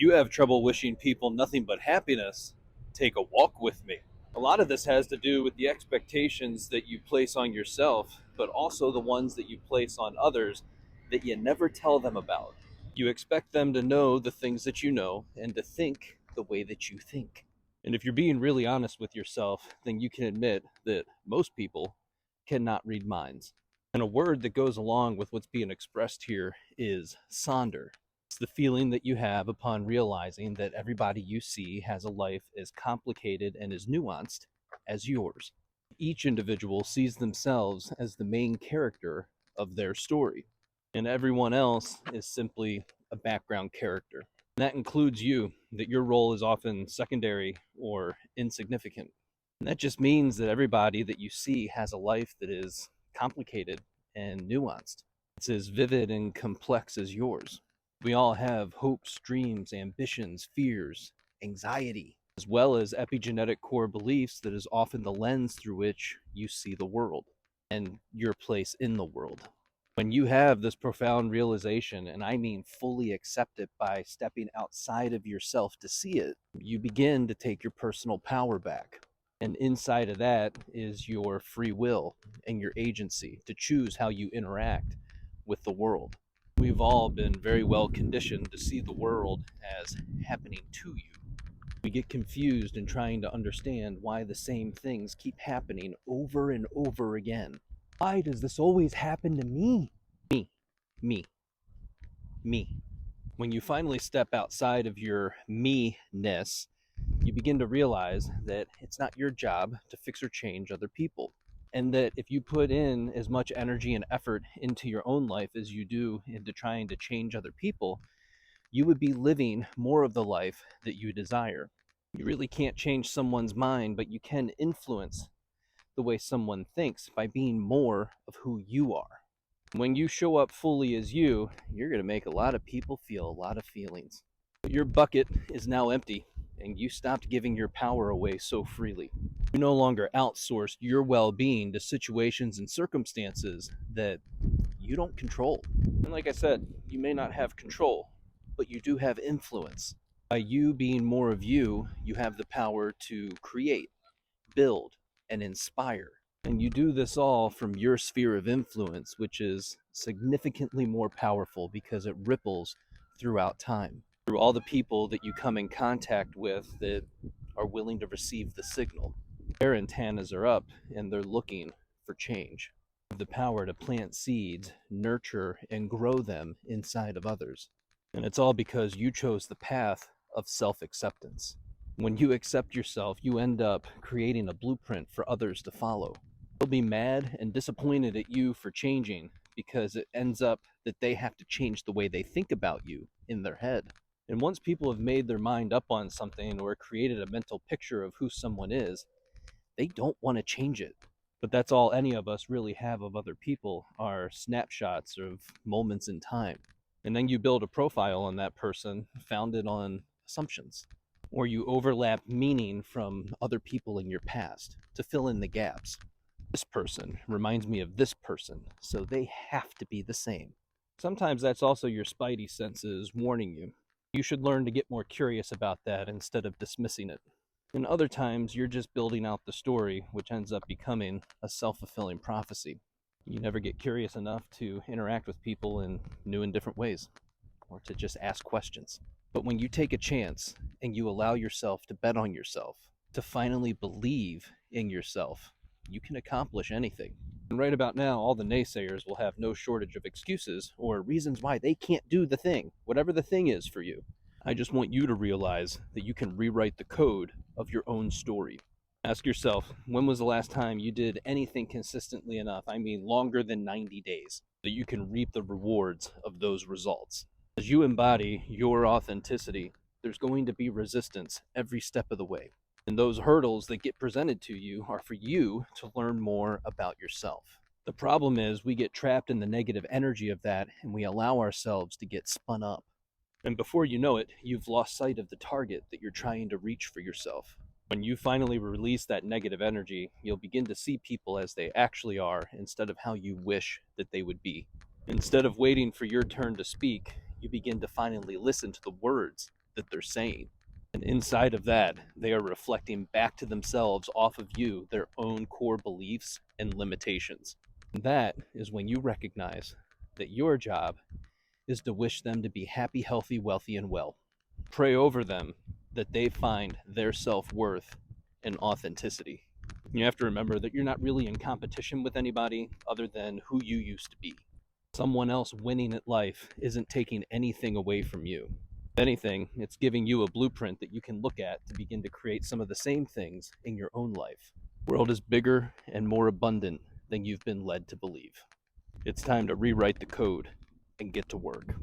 you have trouble wishing people nothing but happiness, take a walk with me. A lot of this has to do with the expectations that you place on yourself, but also the ones that you place on others that you never tell them about. You expect them to know the things that you know and to think the way that you think. And if you're being really honest with yourself, then you can admit that most people cannot read minds. And a word that goes along with what's being expressed here is sonder. It's the feeling that you have upon realizing that everybody you see has a life as complicated and as nuanced as yours. Each individual sees themselves as the main character of their story, and everyone else is simply a background character. And that includes you, that your role is often secondary or insignificant. And that just means that everybody that you see has a life that is complicated and nuanced. It's as vivid and complex as yours. We all have hopes, dreams, ambitions, fears, anxiety, as well as epigenetic core beliefs that is often the lens through which you see the world and your place in the world. When you have this profound realization, and I mean fully accept it by stepping outside of yourself to see it, you begin to take your personal power back. And inside of that is your free will and your agency to choose how you interact with the world. We've all been very well conditioned to see the world as happening to you. We get confused in trying to understand why the same things keep happening over and over again. Why does this always happen to me? Me, me. When you finally step outside of your me-ness, you begin to realize that it's not your job to fix or change other people. And that if you put in as much energy and effort into your own life as you do into trying to change other people, you would be living more of the life that you desire. You really can't change someone's mind, but you can influence the way someone thinks by being more of who you are. When you show up fully as you, you're going to make a lot of people feel a lot of feelings. Your bucket is now empty, and you stopped giving your power away so freely. You no longer outsourced your well-being to situations and circumstances that you don't control. And like I said, you may not have control, but you do have influence. By you being more of you, you have the power to create, build, and inspire. And you do this all from your sphere of influence, which is significantly more powerful because it ripples throughout time, through all the people that you come in contact with that are willing to receive the signal. Their antennas are up and they're looking for change. You have the power to plant seeds, nurture, and grow them inside of others. And it's all because you chose the path of self-acceptance. When you accept yourself, you end up creating a blueprint for others to follow. They'll be mad and disappointed at you for changing because it ends up that they have to change the way they think about you in their head. And once people have made their mind up on something or created a mental picture of who someone is, they don't want to change it. But that's all any of us really have of other people are snapshots of moments in time. And then you build a profile on that person founded on assumptions, or you overlap meaning from other people in your past to fill in the gaps. This person reminds me of this person, so they have to be the same. Sometimes that's also your spidey senses warning you. You should learn to get more curious about that instead of dismissing it. And other times, you're just building out the story, which ends up becoming a self-fulfilling prophecy. You never get curious enough to interact with people in new and different ways, or to just ask questions. But when you take a chance and you allow yourself to bet on yourself, to finally believe in yourself, you can accomplish anything. And right about now, all the naysayers will have no shortage of excuses or reasons why they can't do the thing, whatever the thing is for you. I just want you to realize that you can rewrite the code of your own story. Ask yourself, when was the last time you did anything consistently enough, I mean longer than 90 days, that you can reap the rewards of those results? As you embody your authenticity, there's going to be resistance every step of the way. And those hurdles that get presented to you are for you to learn more about yourself. The problem is we get trapped in the negative energy of that and we allow ourselves to get spun up. And before you know it, you've lost sight of the target that you're trying to reach for yourself. When you finally release that negative energy, you'll begin to see people as they actually are instead of how you wish that they would be. Instead of waiting for your turn to speak, you begin to finally listen to the words that they're saying. And inside of that, they are reflecting back to themselves off of you their own core beliefs and limitations. And that is when you recognize that your job is to wish them to be happy, healthy, wealthy, and well. Pray over them that they find their self worth and authenticity. You have to remember that you're not really in competition with anybody other than who you used to be. Someone else winning at life isn't taking anything away from you. If anything, it's giving you a blueprint that you can look at to begin to create some of the same things in your own life. The world is bigger and more abundant than you've been led to believe. It's time to rewrite the code and get to work.